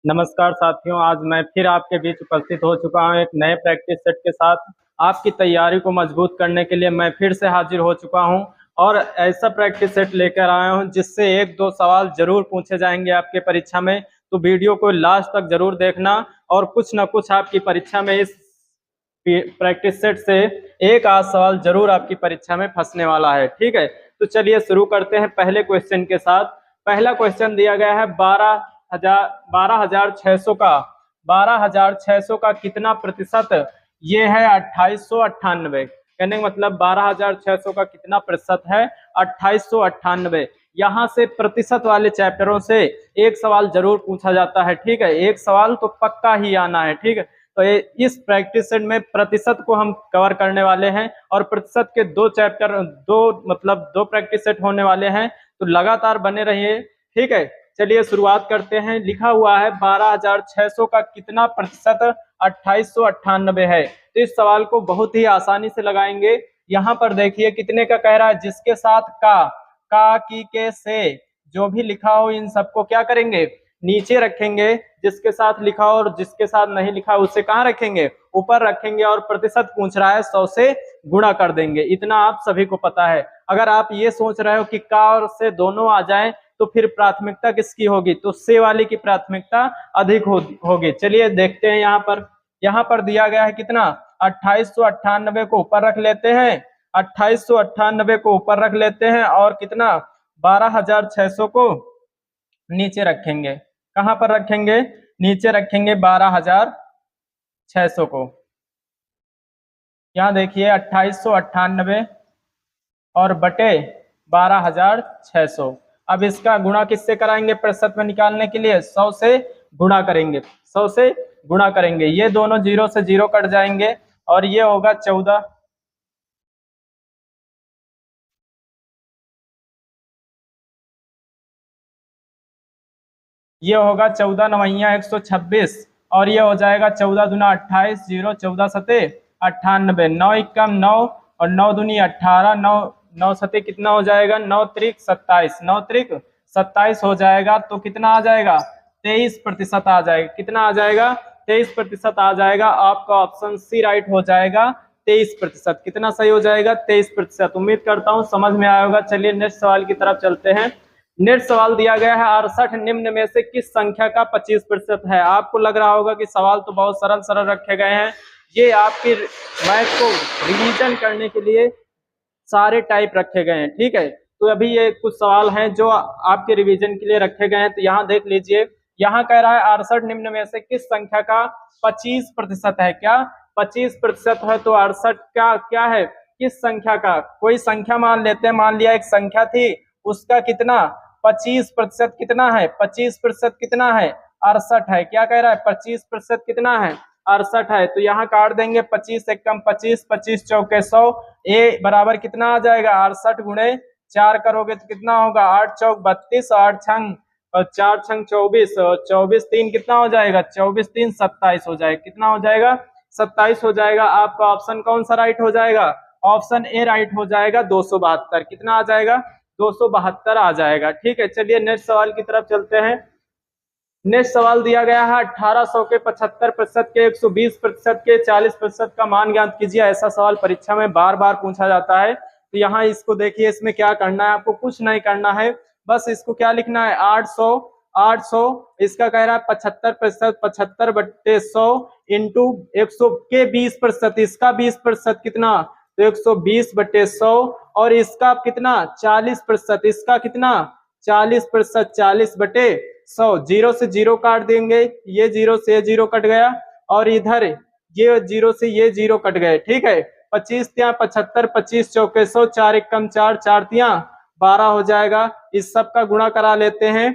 नमस्कार साथियों, आज मैं फिर आपके बीच उपस्थित हो चुका हूं एक नए प्रैक्टिस सेट के साथ। आपकी तैयारी को मजबूत करने के लिए मैं फिर से हाजिर हो चुका हूं और ऐसा प्रैक्टिस सेट लेकर आया हूं जिससे एक दो सवाल जरूर पूछे जाएंगे आपके परीक्षा में। तो वीडियो को लास्ट तक जरूर देखना और कुछ ना कुछ आपकी परीक्षा में इस प्रैक्टिस सेट से एक आध सवाल जरूर आपकी परीक्षा में फंसने वाला है। ठीक है, तो चलिए शुरू करते हैं पहले क्वेश्चन के साथ। पहला क्वेश्चन दिया गया है 12,600 का 12,600 का कितना प्रतिशत। ये है 2898। कहने का मतलब 12,600 का कितना प्रतिशत है, 2898। यहाँ से प्रतिशत वाले चैप्टरों से एक सवाल जरूर पूछा जाता है। ठीक है, एक सवाल तो पक्का ही आना है। ठीक है, तो इस प्रैक्टिस सेट में प्रतिशत को हम कवर करने वाले हैं और प्रतिशत के दो चैप्टर दो प्रैक्टिस सेट होने वाले हैं, तो लगातार बने रहिए। ठीक है, चलिए शुरुआत करते हैं। लिखा हुआ है 12,600 का कितना प्रतिशत 2898 है। तो इस सवाल को बहुत ही आसानी से लगाएंगे। यहाँ पर देखिए कितने का कह रहा है, जिसके साथ का की के से जो भी लिखा हो इन सबको क्या करेंगे, नीचे रखेंगे। जिसके साथ लिखा हो और जिसके साथ नहीं लिखा उसे कहाँ रखेंगे, ऊपर रखेंगे। और प्रतिशत पूछ रहा है 100 से गुणा कर देंगे। इतना आप सभी को पता है। अगर आप ये सोच रहे हो कि का और से दोनों आ जाएं तो फिर प्राथमिकता किसकी होगी, तो से वाले की प्राथमिकता अधिक होगी। चलिए देखते हैं। यहाँ पर दिया गया है कितना, 2898 को ऊपर रख लेते हैं। 2898 को ऊपर रख लेते हैं और कितना 12,600 को नीचे रखेंगे। कहां पर रखेंगे, नीचे रखेंगे 12,600 को। यहाँ देखिए 2898 और बटे 12,600। अब इसका गुणा किससे कराएंगे, प्रतिशत में निकालने के लिए 100 से गुणा करेंगे। 100 से गुणा करेंगे, ये दोनों जीरो से जीरो कट जाएंगे और ये होगा 14। ये होगा 14 नवैया 126 और ये हो जाएगा 14 दूना 28, 0 14 सते 98, 9 एकम 9 और 9 दूनी 18, 9 9 सते कितना हो जाएगा, 9 त्रिक 27, 9 त्रिक 27 हो जाएगा। तो कितना आ जाएगा, 23% आ जाएगा। कितना आ जाएगा, 23% आ जाएगा। आपका ऑप्शन सी राइट हो जाएगा, 23%। कितना सही हो जाएगा, 23%। उम्मीद करता हूँ समझ में आया होगा। चलिए नेक्स्ट सवाल की तरफ चलते हैं। नेक्स्ट सवाल दिया गया है 68 निम्न में से किस संख्या का 25% है। आपको लग रहा होगा कि सवाल तो बहुत सरल सरल रखे गए हैं। ये आपकी मैथ को रिवीजन करने के लिए सारे टाइप रखे गए हैं। ठीक है, तो अभी ये कुछ सवाल हैं जो आपके रिवीजन के लिए रखे गए हैं। तो यहाँ देख लीजिए, यहाँ कह रहा है 68 निम्न में से किस संख्या का 25% है। क्या 25% है, तो 68 का क्या है, किस संख्या का, कोई संख्या मान लेते हैं। मान लिया एक संख्या थी, उसका कितना 25% कितना है, 25% कितना है 68 है। क्या कह रहा है, 25% कितना है 68 है। तो यहाँ काट देंगे 25 एक कम 25, 25 चौके 100। ए बराबर कितना आ जाएगा, 68 गुणे 4 करोगे तो कितना होगा, 8 चौक 32, 8 छंग और 4 छंग 24 और 24 3 कितना हो जाएगा, 24 3 27 हो जाएगा। कितना हो जाएगा, 27 हो जाएगा। आपका ऑप्शन कौन सा राइट हो जाएगा, ऑप्शन ए राइट हो जाएगा, 272। कितना आ जाएगा, 272 आ जाएगा। ठीक है, चलिए नेक्स्ट सवाल की तरफ चलते हैं। नेक्स्ट सवाल दिया गया है 1800 के 75% के 120% के 40% का मान ज्ञात कीजिए। ऐसा सवाल परीक्षा में बार बार पूछा जाता है। तो यहाँ इसको देखिए, इसमें क्या करना है, आपको कुछ नहीं करना है, बस इसको क्या लिखना है, 800 इसका कह रहा है 75%, 75 बट्टे 100 इंटू 100 के 20%, इसका 20% कितना, तो 120 बट्टे 100 और इसका कितना 40%, इसका कितना 40%, 40 बटे 100। जीरो से जीरो काट देंगे, ये जीरो से ये जीरो कट गया और इधर ये जीरो से ये जीरो कट गए। ठीक है, 25 त्या 75, 25 चौके 100, 4 एकम 4, 4 त्या 12 हो जाएगा। इस सब का गुणा करा लेते हैं,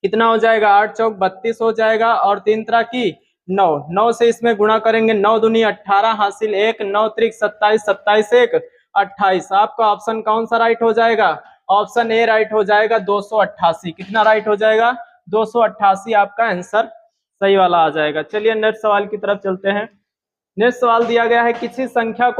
कितना हो जाएगा, 8 चौक 32 हो जाएगा और 3 तरह की 9, 9 से इसमें गुणा करेंगे, 9 दूनी 18 हासिल 1, 9 त्रिक 27, 27 1 28। आपका ऑप्शन कौन सा राइट हो जाएगा, ऑप्शन ए राइट हो जाएगा, 288। कितना राइट हो जाएगा, 288 आपका आंसर सही वाला आ जाएगा। चलिए नेक्स्ट सवाल की तरफ चलते हैं। नेक्स्ट सवाल दिया गया है किसी संख्या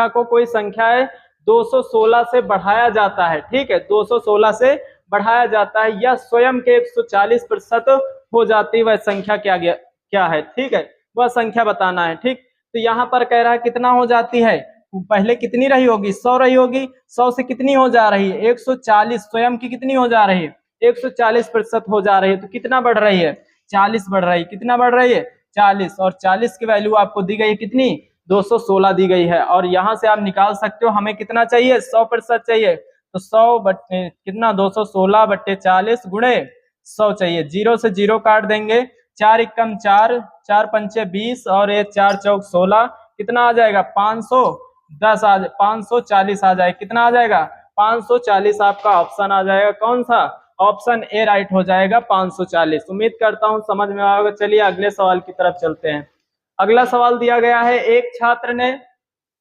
को कोई संख्या है 216 से बढ़ाया जाता है। ठीक है, 216 से बढ़ाया जाता है, यह स्वयं के 140% हो जाती है वह संख्या क्या है, ठीक है, वह संख्या बताना है। ठीक, तो यहाँ पर कह रहा है कितना हो जाती है, पहले कितनी रही होगी, 100 रही होगी, 100 से कितनी हो जा रही है, 140, स्वयं की कितनी हो जा रही है, 140% हो जा रही है, तो कितना बढ़ रही है, 40 बढ़ रही है, कितना बढ़ रही है, 40, और 40 की वैल्यू आपको दी गई है कितनी, 216 दी गई है, और यहाँ से आप निकाल सकते हो हमें कितना चाहिए, 100% चाहिए, तो 100 बट्टे कितना, 216/40 गुणे 100 चाहिए, 0 से 0 काट देंगे, 4 एकम 4, 4 पंचे 20, और ये 4 चौक 16, कितना आ जाएगा, 540 आ जाएगा, कितना आ जाएगा, 540 आपका ऑप्शन आ जाएगा, कौन सा, ऑप्शन ए राइट हो जाएगा, 540। उम्मीद करता हूं समझ में आएगा। चलिए अगले सवाल की तरफ चलते हैं। अगला सवाल दिया गया है, एक छात्र ने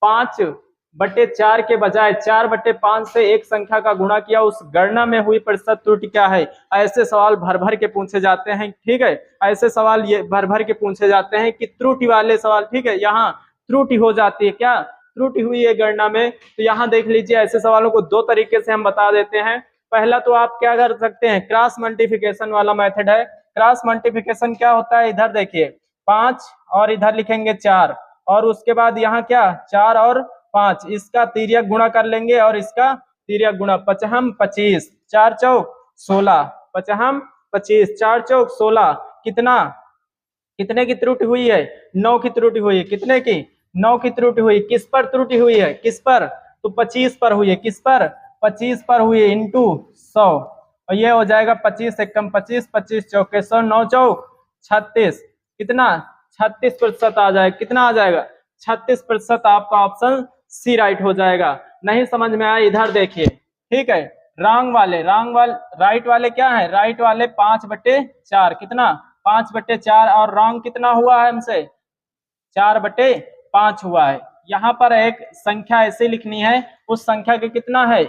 5/4 के बजाय 4/5 से एक संख्या का गुणा किया, उस गणना में हुई प्रतिशत त्रुटि क्या है। ऐसे सवाल भर भर के पूछे जाते हैं, ठीक है, ऐसे सवाल ये भर भर के पूछे जाते हैं कि त्रुटि वाले सवाल, ठीक है, यहाँ त्रुटि हो जाती है, क्या त्रुटि हुई है गणना में, तो यहाँ देख लीजिए ऐसे सवालों को दो तरीके से हम बता देते हैं। पहला तो आप क्या कर सकते हैं, क्रॉस मल्टीप्लिकेशन वाला मेथड है। क्रॉस मल्टीप्लिकेशन क्या होता है, इधर देखिए 5 और इधर लिखेंगे 4, और उसके बाद यहाँ क्या 4 और 5, इसका तिर्यक गुणा कर लेंगे और इसका तिर्यक गुणा, 5 25, 4 चौक 16, 5 25, 4 चौक 16, कितने की त्रुटि हुई है, 9 की त्रुटि हुई है, कितने की, 9 की त्रुटि हुई, किस पर त्रुटि हुई है, किस पर, तो 25 पर हुई है, किस पर, 25 पर हुई है, इंटू 100, और ये हो जाएगा 25 एकम 25, 25 चौके 100, 9 चौक 36, कितना 36% आ जाएगा, कितना आ जाएगा 36%, आपका ऑप्शन सी राइट हो जाएगा। नहीं समझ में आया इधर देखिए, ठीक है, राइट वाले क्या है, राइट वाले 5/4, कितना 5/4, और रॉन्ग कितना हुआ है हमसे, 4/5 हुआ है। यहाँ पर एक संख्या ऐसे लिखनी है, उस संख्या के कितना है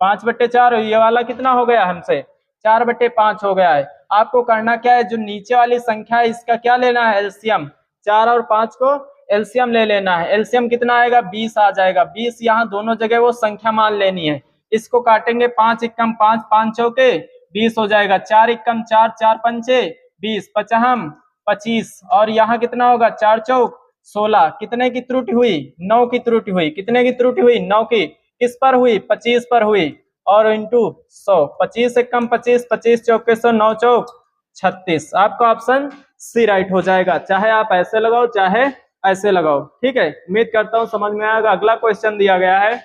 5/4, ये वाला कितना हो गया हमसे 4/5 हो गया है। आपको करना क्या है, जो नीचे वाली संख्या है इसका क्या लेना है, एलसीएम, 4 और 5 को एलसीएम ले लेना है। एलसीएम कितना आएगा, 20 आ जाएगा, 20 यहाँ दोनों जगह वो संख्या मान लेनी है। इसको काटेंगे, 5 एकम 5, 5 चौके 20 हो जाएगा, 4 एकम 4, 4 पंचे 20, 5 25, और यहाँ कितना होगा 4 चौक 16, कितने की त्रुटि हुई, 9 की त्रुटि हुई, कितने की त्रुटि हुई, 9 की, किस पर हुई, 25 पर हुई, और इंटू 100, 25 एकम 25, 25 चौके 100, 9 चौक 36, आपका ऑप्शन सी राइट हो जाएगा। चाहे आप ऐसे लगाओ चाहे ऐसे लगाओ, ठीक है, उम्मीद करता हूँ समझ में आएगा। अगला क्वेश्चन दिया गया है,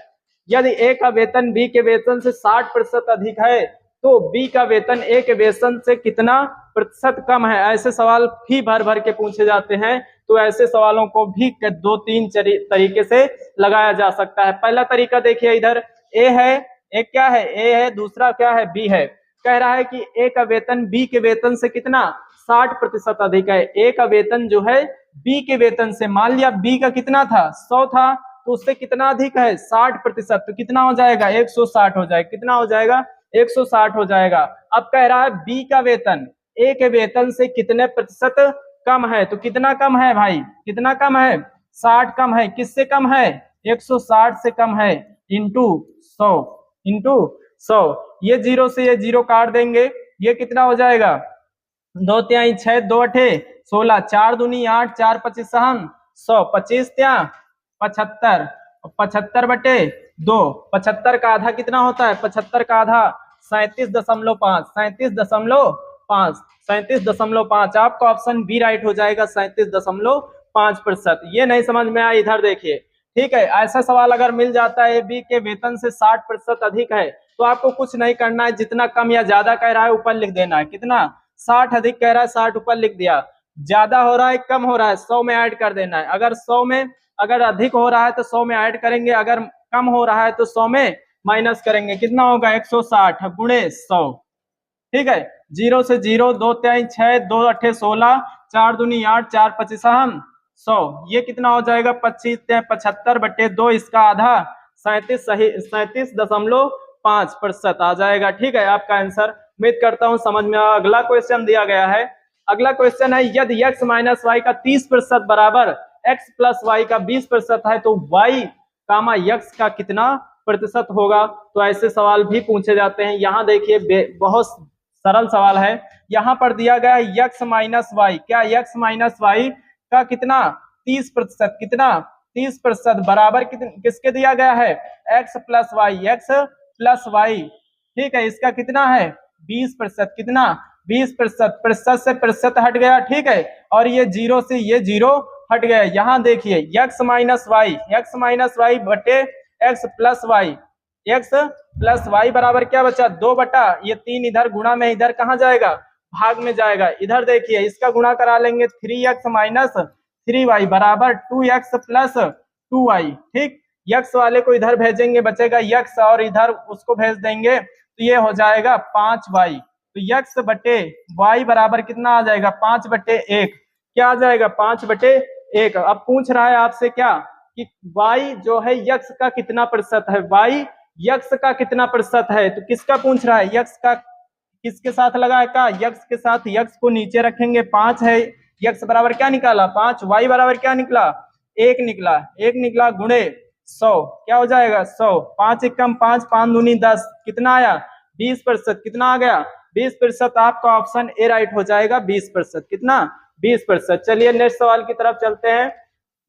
यदि ए का वेतन बी के वेतन से 60% अधिक है तो बी का वेतन ए के वेतन से कितना प्रतिशत कम है। ऐसे सवाल भी भर भर के पूछे जाते हैं, तो ऐसे सवालों को भी 2-3 तरीके से लगाया जा सकता है। पहला तरीका देखिए, इधर ए है, एक क्या है, ए है, दूसरा क्या है, बी है। कह रहा है कि ए का वेतन बी के वेतन से कितना 60% अधिक है। ए का वेतन जो है बी के वेतन से, मान लिया बी का कितना था 100 था, तो उससे कितना अधिक है 60%, तो कितना हो जाएगा 160 हो जाएगा, कितना हो जाएगा 160 हो जाएगा। अब कह रहा है बी का वेतन ए के वेतन से कितने प्रतिशत कम है, तो कितना कम है भाई, कितना कम है 60 कम है, किससे कम है 160 से कम है, इंटू 100, ये 0 से ये 0 काट देंगे, ये कितना हो जाएगा 2 तिहाई 6, 2 अठे 16, 4 दूनी 8, 4 25 100, 25 त्या 75, 75/2, 75 का आधा कितना होता है, 75 का आधा 37.5, 37.5, आपका ऑप्शन बी राइट हो जाएगा, 37.5%। ये नहीं समझ में आया, इधर देखिए, ठीक है, ऐसा सवाल अगर मिल जाता है बी के वेतन से 60% अधिक है, तो आपको कुछ नहीं करना है, जितना कम या ज्यादा कह रहा है ऊपर लिख देना है, कितना 60 अधिक कह रहा है 60 ऊपर लिख दिया, ज्यादा हो रहा है कम हो रहा है 100 में ऐड कर देना है। अगर 100 में अगर अधिक हो रहा है तो 100 में ऐड करेंगे, अगर कम हो रहा है तो 100 में माइनस करेंगे, कितना होगा 160 गुणे 100, ठीक है, 0 से 0, 2 तिहाई 6, 2 अठे 16, 4 दूनी 8, 4 25 100, ये कितना हो जाएगा 75/2, इसका आधा 37.5% आ जाएगा, ठीक है, आपका आंसर। उम्मीद करता हूं समझ में आया। अगला क्वेश्चन दिया गया है, अगला क्वेश्चन है, यदि x माइनस वाई का 30% बराबर x प्लस वाई का 20% है तो y कामा x का कितना प्रतिशत होगा। तो ऐसे सवाल भी पूछे जाते हैं। यहाँ देखिए बहुत सरल सवाल है। यहाँ पर दिया गया है यक्स माइनस वाई, क्या यक्स माइनस वाई का कितना 30%, कितना 30% बराबर किसके दिया गया है x plus y, x plus y. ठीक है, इसका कितना है 20%, कितना 20%, प्रतिशत से प्रतिशत हट गया। ठीक है, और ये जीरो से ये जीरो हट गया। यहाँ देखिए एक्स माइनस वाई बटे x plus y, x plus y बराबर क्या बचा 2 बटा ये 3, इधर गुणा में इधर कहाँ जाएगा भाग में जाएगा। इधर देखिए इसका गुणा करा लेंगे 3x माइनस 3y बराबर 2x प्लस 2y। ठीक, यक्स वाले को इधर भेजेंगे बचेगा यक्स और इधर उसको भेज देंगे तो ये हो जाएगा 5y। तो यक्स बटे y बराबर कितना आ जाएगा 5 बटे 1, क्या आ जाएगा 5 बटे 1। अब पूछ रहा है आपसे क्या कि y जो है यक्स का कितना प्रतिशत है, y यक्स का कितना प्रतिशत है। तो किसका पूछ रहा है यक्स का, किसके साथ लगाएगा यक्स के साथ, यक्स को नीचे रखेंगे 5 है, यक्स बराबर क्या निकाला 5, वाई बराबर क्या निकला 1 निकला, 1 निकला गुणे 100 क्या हो जाएगा 100, 5 एकम 5, 5 दूनी 10, कितना आया 20%, कितना आ गया 20%। आपका ऑप्शन ए राइट हो जाएगा 20%, कितना 20%। चलिए नेक्स्ट सवाल की तरफ चलते हैं।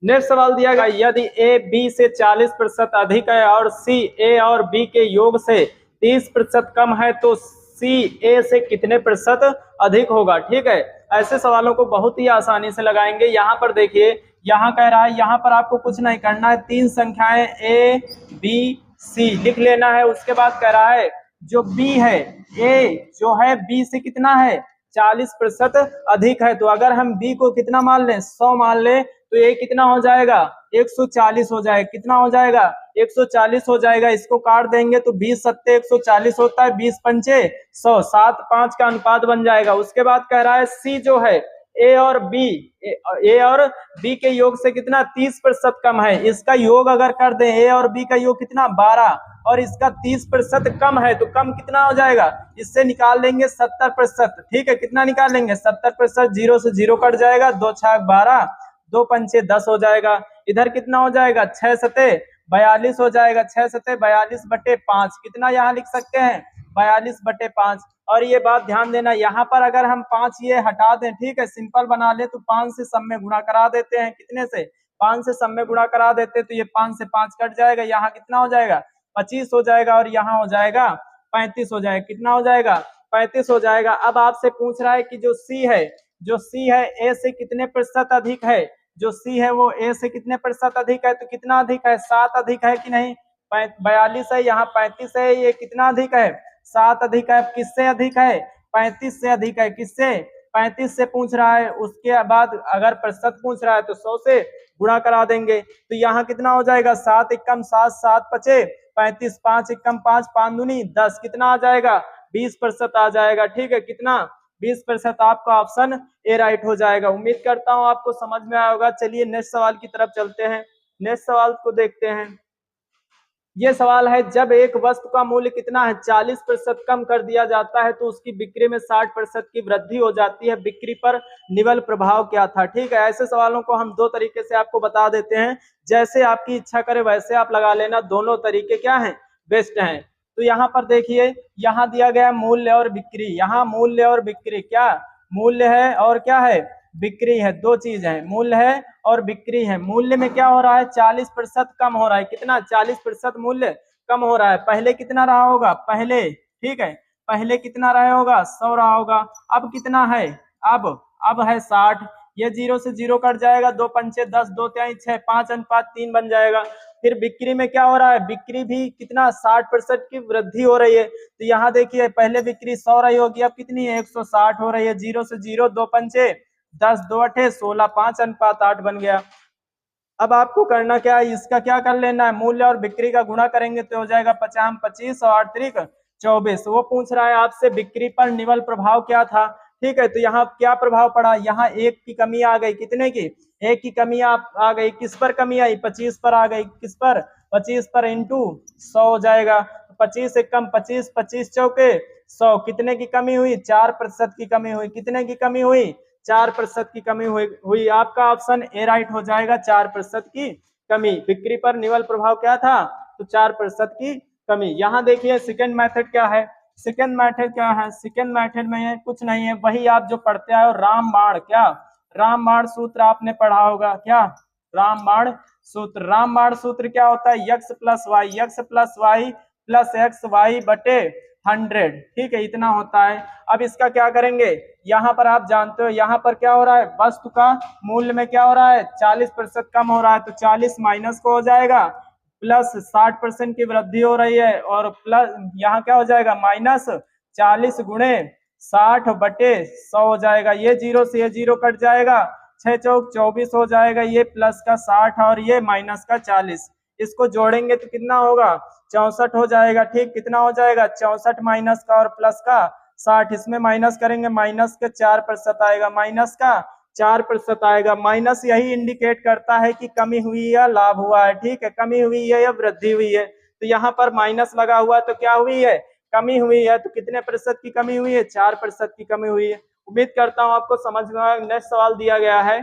नेक्स्ट सवाल दिया गया यदि ए बी से 40% अधिक है और सी ए और बी के योग से 30% कम है तो सी ए से कितने प्रतिशत अधिक होगा। ठीक है, ऐसे सवालों को बहुत ही आसानी से लगाएंगे। यहाँ पर देखिए, यहाँ कह रहा है यहाँ पर आपको कुछ नहीं करना है, 3 संख्याएं ए बी सी लिख लेना है। उसके बाद कह रहा है जो बी है ए जो है बी से कितना है 40% अधिक है। तो अगर हम बी को कितना मान लें 100 मान लें तो ये कितना हो जाएगा 140 हो जाएगा, कितना हो जाएगा 140 हो जाएगा। इसको काट देंगे तो 20 सत्ते 140 होता है, 20 पंचे 100, 7 5 का अनुपात बन जाएगा। उसके बाद कह रहा है सी जो है ए और बी के योग से कितना 30% कम है। इसका योग अगर कर दें ए और बी का योग कितना 12 और इसका 30% कम है तो कम कितना हो जाएगा, इससे निकाल लेंगे 70%। ठीक है, कितना निकाल लेंगे 70%, 0 से 0 कट जाएगा, 2 छाक 12, 2 पंचे 10 हो जाएगा। इधर कितना हो जाएगा 6 सते 42 हो जाएगा, 6 सते 42 बटे 5, कितना यहाँ लिख सकते हैं 42 बटे 5। और ये बात ध्यान देना यहाँ पर अगर हम 5 ये हटा दें, ठीक है सिंपल बना ले तो 5 से सब में गुणा करा देते हैं, कितने से 5 से सब में गुणा करा देते तो ये 5 से 5 कट जाएगा, यहाँ कितना हो जाएगा 25 हो जाएगा और यहाँ हो जाएगा 35 हो जाएगा, कितना हो जाएगा 35 हो जाएगा। अब आपसे पूछ रहा है कि जो सी है ए से कितने प्रतिशत अधिक है, जो सी है वो ए से कितने प्रतिशत अधिक है। तो कितना अधिक है 7 अधिक है कि नहीं, 42 है, यहाँ 35 है, ये कितना अधिक है 7 अधिक है। किससे अधिक है 35 से अधिक है, किससे 35 से पूछ रहा है। उसके बाद अगर प्रतिशत पूछ रहा है तो 100 से गुणा करा देंगे तो यहाँ कितना हो जाएगा 7 एकम 7, 7 पचे 35, 5 एकम 5, 5 दूनी 10, कितना आ जाएगा 20% आ जाएगा। ठीक है, कितना 20%। आपका ऑप्शन ए राइट हो जाएगा। उम्मीद करता हूं आपको समझ में आया होगा। चलिए नेक्स्ट सवाल की तरफ चलते हैं, नेक्स्ट सवाल को देखते हैं। ये सवाल है जब एक वस्तु का मूल्य कितना है 40% कम कर दिया जाता है तो उसकी बिक्री में 60% की वृद्धि हो जाती है, बिक्री पर निवल प्रभाव क्या था। ठीक है, ऐसे सवालों को हम 2 तरीके से आपको बता देते हैं, जैसे आपकी इच्छा करे वैसे आप लगा लेना, दोनों तरीके क्या हैं बेस्ट हैं। तो यहाँ पर देखिए, यहाँ दिया गया मूल्य और बिक्री, यहाँ मूल्य और बिक्री, क्या मूल्य है और क्या है बिक्री है, 2 चीज है, मूल्य है और बिक्री है। मूल्य में क्या हो रहा है 40% कम हो रहा है, कितना 40% मूल्य कम हो रहा है। पहले कितना रहा होगा पहले, ठीक है पहले कितना रहा होगा 100 रहा होगा, अब कितना है अब है 60, ये 0 से 0 कट जाएगा, 2 पंचे 10, 2 तिहाई 6, 5 अनुपात 3 बन जाएगा। फिर बिक्री में क्या हो रहा है, बिक्री भी कितना 60% की वृद्धि हो रही है। तो यहाँ देखिए पहले बिक्री 100 रही होगी, अब कितनी है 160 हो रही है, 0 से 0, 2 पंचे 10, 2 अठे 16, 5 अनुपात 8 बन गया। अब आपको करना क्या है, इसका क्या कर लेना है, मूल्य और बिक्री का गुणा करेंगे तो हो जाएगा 50 25 और 8 24। वो पूछ रहा है आपसे बिक्री पर निवल प्रभाव क्या था। ठीक है, तो यहाँ क्या प्रभाव पड़ा, यहाँ 1 की कमी आ गई, कितने की 1 की कमी आ गई, किस पर कमी आई 25 पर आ गई, किस पर 25 पर इंटू 100 हो जाएगा। 25 एकम 25, 25 चौके 100, कितने की कमी हुई 4% की कमी हुई, कितने की कमी हुई 4% की कमी हुई। आपका ऑप्शन ए राइट हो जाएगा, 4% की कमी। बिक्री पर निवल प्रभाव क्या था, तो 4% की कमी। यहाँ देखिए सेकंड मेथड क्या है, सेकेंड मेथड क्या है? सेकेंड मेथड में ये कुछ नहीं है, वही आप जो पढ़ते आए हो रामबाण। क्या रामबाण सूत्र आपने पढ़ा होगा? क्या रामबाण सूत्र? रामबाण सूत्र क्या होता है? X plus y plus x y बटे 100। ठीक है, इतना होता है। अब इसका क्या करेंगे? यहाँ पर आप जानते हो यहाँ पर क्या हो रहा है? वस्तु का मूल्य में क्या हो रहा है? 40% कम हो रहा है, तो 40 माइनस को हो जाएगा प्लस 60% की वृद्धि हो रही है, और प्लस यहाँ क्या हो जाएगा? माइनस 40 गुणे 60 बटे 100 हो जाएगा। ये जीरो से ये जीरो कट जाएगा, 6 चौक 24 हो जाएगा, ये प्लस का 60 और ये माइनस का 40। इसको जोड़ेंगे तो कितना होगा? 64 हो जाएगा। ठीक, कितना हो जाएगा? 64 माइनस का और प्लस का 60, इसमें माइनस करेंगे, माइनस का 4% आएगा, माइनस का 4% आएगा। माइनस यही इंडिकेट करता है कि कमी हुई या लाभ हुआ है। ठीक है, कमी हुई है या वृद्धि हुई है। तो यहाँ पर माइनस लगा हुआ है तो क्या हुई है? कमी हुई है। तो कितने प्रतिशत की कमी हुई है? 4% की कमी हुई है। उम्मीद करता हूँ आपको समझ में आया। नेक्स्ट सवाल दिया गया है,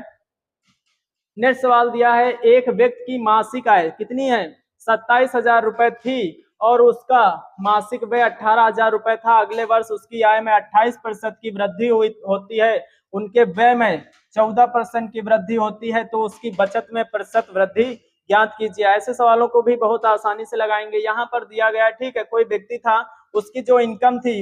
नेक्स्ट सवाल दिया है, एक व्यक्ति की मासिक आय कितनी है? 27,000 रुपए थी और उसका मासिक व्यय 18,000 रुपए था। अगले वर्ष उसकी आय में 28% की वृद्धि होती है, उनके व्यय में 14% की वृद्धि होती है, तो उसकी बचत में प्रतिशत वृद्धि ज्ञात कीजिए। ऐसे सवालों को भी बहुत आसानी से लगाएंगे। यहाँ पर दिया गया, ठीक है, कोई व्यक्ति था, उसकी जो इनकम थी,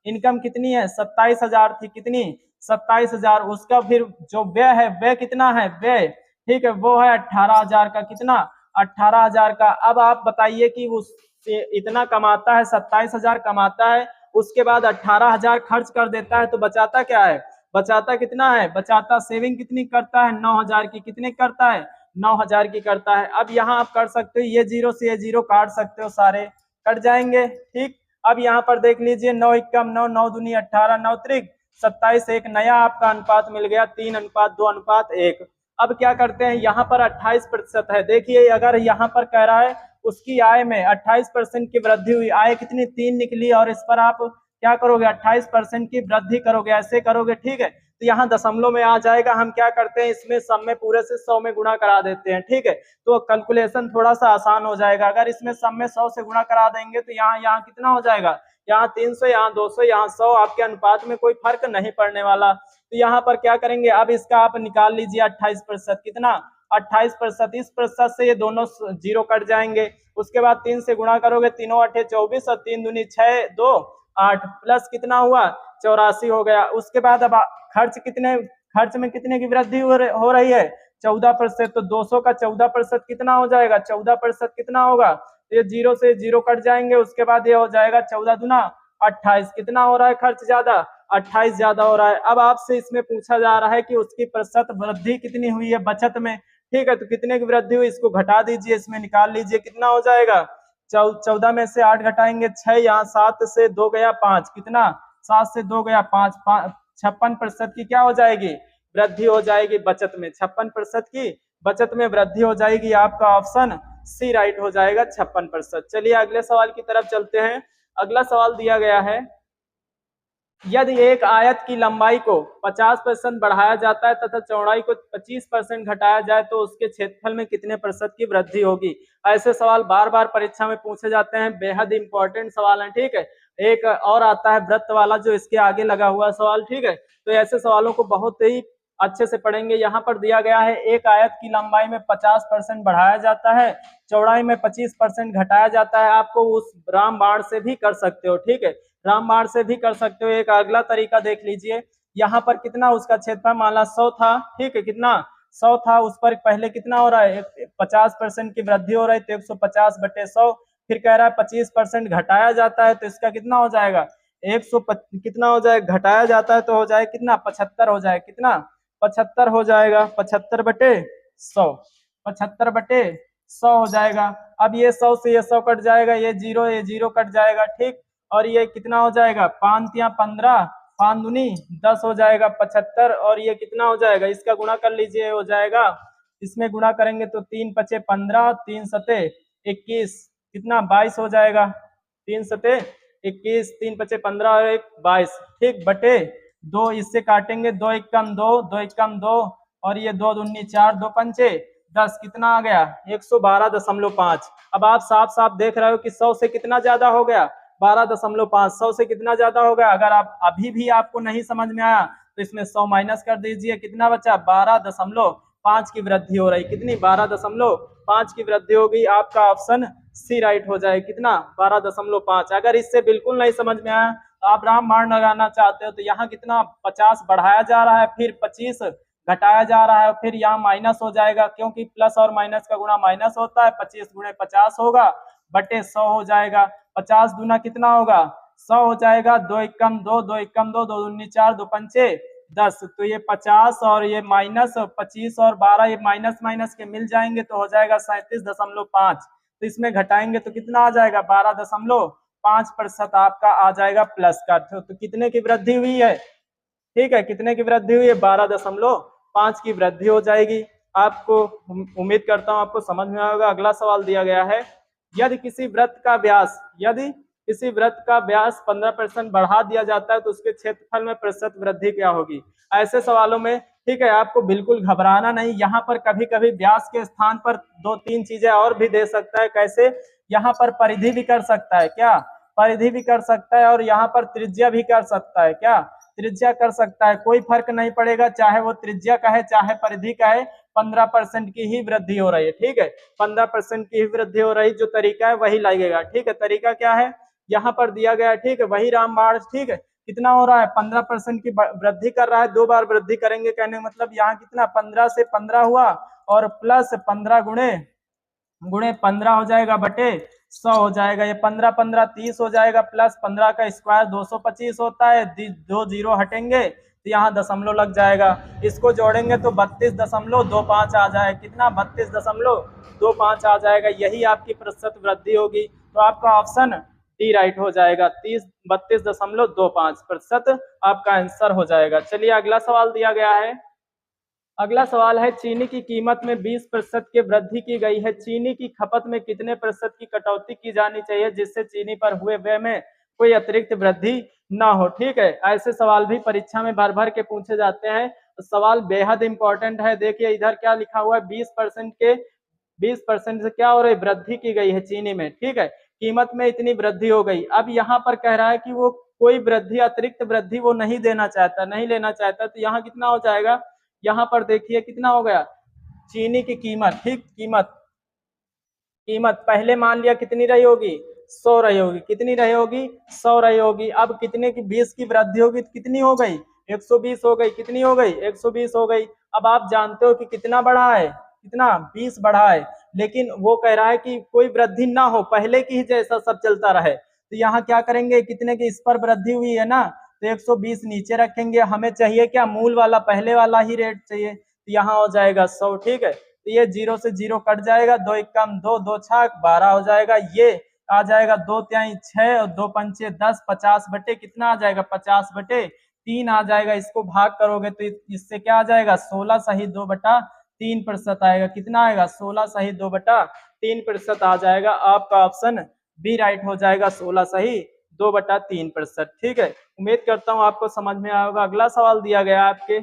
इनकम कितनी है? 27,000 थी। कितनी? 27,000। उसका फिर जो व्यय है, व्यय कितना है? व्यय, ठीक है, वो है 18,000 का। कितना? 18,000 का। अब आप बताइए कि उस इतना कमाता है, 27,000 कमाता है, उसके बाद 18,000 खर्च कर देता है, तो बचाता क्या है? बचाता कितना है? बचाता सेविंग कितनी करता है? 9,000 की। कितने करता है? 9,000 की करता है। अब यहाँ आप कर सकते हो, ये जीरो से ये जीरो काट सकते हो, सारे कट जाएंगे। ठीक, अब यहाँ पर देख लीजिए, 9 एकम 9, 9 दूनी 18, 9 त्रिक 27, एक नया आपका अनुपात मिल गया, 3:2:1। अब क्या करते हैं, यहाँ पर 28% है। देखिए, अगर यहाँ पर कह रहा है उसकी आय में 28% की वृद्धि हुई, आय कितनी? 3 निकली, और इस पर आप क्या करोगे? 28% की वृद्धि करोगे, ऐसे करोगे। ठीक है, तो यहाँ दशमलव में आ जाएगा। हम क्या करते हैं, इसमें सम में पूरे से 100 में गुणा करा देते हैं। ठीक है, तो कैलकुलेशन थोड़ा सा आसान हो जाएगा। अगर इसमें सम में 100 से गुणा करा देंगे तो यहाँ यहाँ कितना हो जाएगा? यहाँ 300, यहाँ 200, यहाँ 100, आपके अनुपात में कोई फर्क नहीं पड़ने वाला। तो यहाँ पर क्या करेंगे, अब इसका आप निकाल लीजिए 28%। कितना? 28%। इस प्रतिशत से ये दोनों जीरो कट जाएंगे। उसके बाद 3 से गुणा करोगे, 3 8 24 और 3 दूनी 6, 2 8, प्लस कितना हुआ? 84 हो गया। उसके बाद अब खर्च कितने, खर्च में कितने की वृद्धि हो रही है? 14%। तो 200 का 14% कितना हो जाएगा? 14% कितना होगा? ये जीरो से जीरो कट जाएंगे। उसके बाद ये हो जाएगा 14 दूना 28। कितना हो रहा है खर्च? ज्यादा, 28 ज्यादा हो रहा है। अब आपसे इसमें पूछा जा रहा है कि उसकी प्रतिशत वृद्धि कितनी हुई है बचत में। ठीक है, तो कितने की वृद्धि हुई, इसको घटा दीजिए, इसमें निकाल लीजिए, कितना हो जाएगा? 14 में से 8 घटाएंगे 6, यहाँ 7 से 2 गया 5, कितना? 7 से 2 गया 5, 56% की क्या हो जाएगी? वृद्धि हो जाएगी बचत में। 56% की बचत में वृद्धि हो जाएगी। आपका ऑप्शन सी राइट हो जाएगा, 56%। चलिए अगले सवाल की तरफ चलते हैं। अगला सवाल दिया गया है, यदि एक आयत की लंबाई को 50% बढ़ाया जाता है तथा चौड़ाई को 25% घटाया जाए तो उसके क्षेत्रफल में कितने प्रतिशत की वृद्धि होगी? ऐसे सवाल बार बार परीक्षा में पूछे जाते हैं, बेहद इंपॉर्टेंट सवाल है। ठीक है, एक और आता है वृत्त वाला, जो इसके आगे लगा हुआ सवाल। ठीक है, तो ऐसे सवालों को बहुत ही अच्छे से पढ़ेंगे। यहाँ पर दिया गया है, एक आयत की लंबाई में 50% बढ़ाया जाता है, चौड़ाई में 25% घटाया जाता है। आपको उस रामबाण से भी कर सकते हो। ठीक है, रामबाण से भी कर सकते हो। एक अगला तरीका देख लीजिए, यहाँ पर कितना उसका क्षेत्रफल माना 100 था। ठीक है, कितना? 100 था, उस पर पहले कितना हो रहा है? 50% की वृद्धि हो रही है, तो 150 बटे 100। फिर कह रहा है 25% घटाया जाता है, तो इसका कितना हो जाएगा? 100 कितना हो जाए? घटाया जाता है तो हो जाए कितना? 75 हो जाए। कितना? 75 हो जाएगा। 75 बटे 100, 75 बटे 100 हो जाएगा। अब ये 100 से ये 100 कट जाएगा, ये जीरो कट जाएगा। ठीक, और ये कितना हो जाएगा? 5 या 15, 5 दूनी 10 हो जाएगा 75, और ये कितना हो जाएगा? इसका गुणा कर लीजिए, हो जाएगा, इसमें गुणा करेंगे तो 3 पचे 15, 3 सते 21, कितना? 22 हो जाएगा। 3 सते 21, 3 पचे 15 और 1 22। ठीक, बटे 2, इससे काटेंगे, 2 एकम 2, 2 एकम 2, और ये 2 दूनी 4, 2 पंचे 10, कितना आ गया? 112.5। अब आप साफ साफ देख रहे हो कि 100 से कितना ज्यादा हो गया? 12.5। 100 से कितना ज्यादा होगा? अगर आप अभी भी आपको नहीं समझ में आया तो इसमें 100 माइनस कर दीजिए, कितना बचा? 12.5 की वृद्धि हो रही, कितनी? 12.5 की वृद्धि होगी। आपका ऑप्शन सी राइट हो जाए, कितना? 12.5। अगर इससे बिल्कुल नहीं समझ में आया तो आप रामबाण लगाना चाहते हो तो यहाँ कितना? 50 बढ़ाया जा रहा है, फिर 25 घटाया जा रहा है, फिर यहाँ माइनस हो जाएगा, क्योंकि प्लस और माइनस का गुणा माइनस होता है। 25 गुणे 50 होगा बटे 100 हो जाएगा। 50 दूना कितना होगा? 100 हो जाएगा। 2 एकम 2, 2 एकम 2, 2 दूनी 4, 2 पंचे 10। तो ये 50 और ये माइनस 25 और 12 ये माइनस माइनस के मिल जाएंगे तो हो जाएगा 37.5। तो इसमें घटाएंगे तो कितना आ जाएगा? 12.5% आपका आ जाएगा प्लस का। तो कितने की वृद्धि हुई है? ठीक है, कितने की वृद्धि हुई है? 12.5 की वृद्धि हो जाएगी। आपको उम्मीद करता हूं आपको समझ में आएगा। अगला सवाल दिया गया है, यदि किसी वृत्त का व्यास 15% बढ़ा दिया जाता है तो उसके क्षेत्रफल में प्रतिशत वृद्धि क्या होगी? ऐसे सवालों में ठीक है आपको बिल्कुल घबराना नहीं। यहाँ पर कभी कभी व्यास के स्थान पर 2-3 चीजें और भी दे सकता है। कैसे? यहाँ पर परिधि भी कर सकता है। क्या? परिधि भी कर सकता है। और यहाँ पर त्रिज्या भी कर सकता है। क्या? त्रिज्या कर सकता है। कोई फर्क नहीं पड़ेगा, चाहे वो त्रिज्या का है चाहे परिधि का है, 15% की ही वृद्धि हो रही है। ठीक है, 15% की ही वृद्धि हो रही। जो तरीका है वही लगेगा। ठीक है, तरीका क्या है? यहाँ पर दिया गया है। ठीक है, वही रामबाण। ठीक है, कितना हो रहा है? 15% की वृद्धि कर रहा है। 2 बार वृद्धि करेंगे, कहने मतलब यहाँ कितना? 15 से 15 हुआ और प्लस 15 गुणे 15 हो जाएगा बटे 100 हो जाएगा। ये 15 15 30 हो जाएगा, प्लस 15 का स्क्वायर 225 होता है। 2 जीरो हटेंगे तो यहाँ दशमलव लग जाएगा। इसको जोड़ेंगे तो 32.25 आ जाए। कितना? 32.25 आ जाएगा। यही आपकी प्रतिशत वृद्धि होगी। तो आपका ऑप्शन डी राइट हो जाएगा। 32.25% आपका आंसर हो जाएगा। चलिए अगला सवाल दिया गया है। अगला सवाल है, चीनी की कीमत में 20% की वृद्धि की गई है। चीनी की खपत में कितने प्रतिशत की कटौती की जानी चाहिए जिससे चीनी पर हुए व्यय में कोई अतिरिक्त वृद्धि ना हो? ठीक है, ऐसे सवाल भी परीक्षा में भर भर के पूछे जाते हैं। तो सवाल बेहद इंपॉर्टेंट है। देखिए इधर क्या लिखा हुआ है? 20% से क्या हो रही? वृद्धि की गई है चीनी में। ठीक है, कीमत में इतनी वृद्धि हो गई। अब यहाँ पर कह रहा है कि वो कोई वृद्धि, अतिरिक्त वृद्धि वो नहीं देना चाहता, नहीं लेना चाहता। तो यहाँ कितना हो जाएगा? यहाँ पर देखिए कितना हो गया? चीनी की कीमत। ठीक, कीमत पहले मान लिया कितनी रही होगी? 100 रही होगी। कितनी रही होगी? 100 रही होगी। अब कितने की 20 की वृद्धि होगी तो कितनी हो गई? 120 हो गई। कितनी हो गई? 120 हो गई। अब आप जानते हो कि कितना बढ़ा है? कितना? 20 बढ़ा है। लेकिन वो कह रहा है कि कोई वृद्धि ना हो, पहले की ही जैसा सब चलता रहे। तो यहाँ क्या करेंगे? कितने की इस पर वृद्धि हुई है ना, तो 120 नीचे रखेंगे। हमें चाहिए क्या? मूल वाला, पहले वाला ही रेट चाहिए। तो यहाँ हो जाएगा 100। ठीक है, तो ये 0 से 0 कट जाएगा। 2 एकम 2, 2 छाक 12 हो जाएगा। ये आ जाएगा 2 त्याई 6 और 2 पंचे 10। 50 बटे कितना आ जाएगा? 50 बटे 3 आ जाएगा। इसको भाग करोगे तो इससे क्या आ जाएगा? 16 सही 2/3% आएगा। कितना आएगा? 16 सही 2/3% आ जाएगा। आपका ऑप्शन बी राइट हो जाएगा, 16 सही 2/3%। ठीक है, उम्मीद करता हूँ आपको समझ में आया होगा। अगला सवाल दिया गया आपके।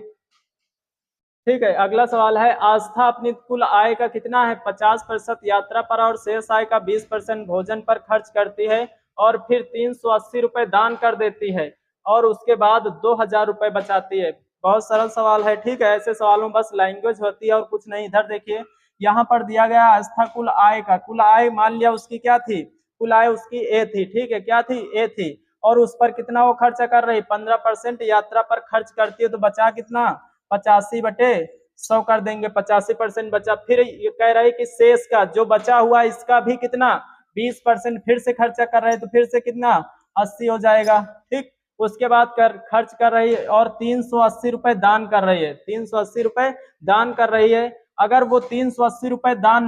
ठीक है, अगला सवाल है, आस्था अपनी कुल आय का कितना है? 50% यात्रा पर और शेष आय का 20% भोजन पर खर्च करती है और फिर 380 रुपए दान कर देती है और उसके बाद 2000 रुपए बचाती है। बहुत सरल सवाल है। ठीक है, ऐसे सवालों बस लैंग्वेज होती है और कुछ नहीं। इधर देखिए यहाँ पर दिया गया आस्था कुल आय का, कुल आय मान लिया उसकी क्या थी? कुल आय उसकी ए थी। ठीक है, क्या थी? ए थी। और उस पर कितना वो खर्चा कर रही? 15% यात्रा पर खर्च करती है। तो बचा कितना? 85/100 कर देंगे। 85% बचा। फिर ये कह रहे कि शेष का जो बचा हुआ इसका भी कितना? 20% फिर से खर्चा कर रहे हैं। तो फिर से कितना? 80 हो जाएगा। ठीक, उसके बाद खर्च कर रही है और 380 रुपए दान कर रही है। 380 रुपए दान कर रही है। अगर वो 380 रुपए दान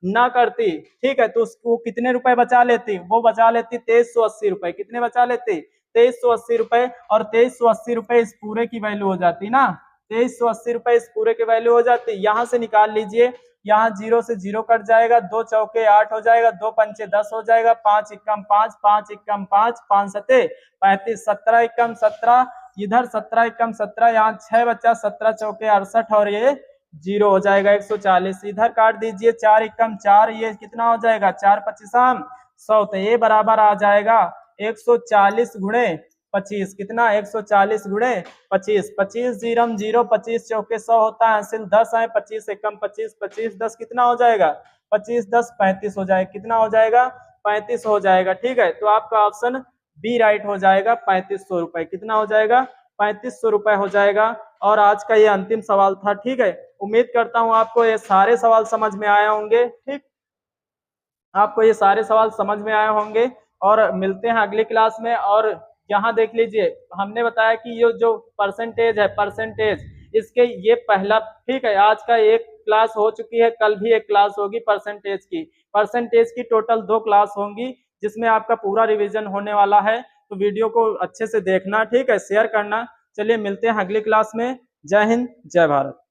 ना करती, ठीक है, तो उसको कितने रुपए बचा लेती? वो बचा लेती 2380 रुपए। कितने बचा लेती? 2380 रुपए। और 2380 रुपए इस पूरे की वैल्यू हो जाती ना, 2380 रुपए इस पूरे की वैल्यू हो जाती। यहाँ से निकाल लीजिए। यहाँ 0 से 0 कट जाएगा। 2 चौके 8 हो जाएगा। 2 पंचे 10 हो जाएगा। 5 एकम 5, 5 एकम 5, 5 सते 35, 17 एकम 17, इधर 17 एकम 17, यहाँ 6 बचा, 17 चौके 68 और ये 0 हो जाएगा 140। इधर काट दीजिए। 4 एकम 4, ये कितना हो जाएगा? 4 पच्चीसाम 100, तो ये बराबर आ जाएगा 140 गुणे 25। कितना? 140 गुणे 25। 25 जीरम 0, 25 चौके 100 होता है हासिल, 10 है, 25 एकम 25, 25 10 कितना हो जाएगा? 25 10 35 हो जाएगा। कितना हो जाएगा? 35 हो जाएगा। ठीक है, तो आपका ऑप्शन बी राइट हो जाएगा, 3500 रुपए। कितना हो जाएगा? 3500 रुपए हो जाएगा। और आज का ये अंतिम सवाल था। ठीक है, उम्मीद करता हूँ आपको ये सारे सवाल समझ में आए होंगे। ठीक, आपको ये सारे सवाल समझ में आए होंगे और मिलते हैं अगली क्लास में। और यहाँ देख लीजिए, हमने बताया कि ये जो परसेंटेज है, परसेंटेज इसके ये पहला, ठीक है, आज का एक क्लास हो चुकी है, कल भी एक क्लास होगी परसेंटेज की। परसेंटेज की टोटल 2 क्लास होंगी जिसमें आपका पूरा रिवीजन होने वाला है। तो वीडियो को अच्छे से देखना, ठीक है, शेयर करना। चलिए मिलते हैं अगली क्लास में। जय हिंद, जय भारत।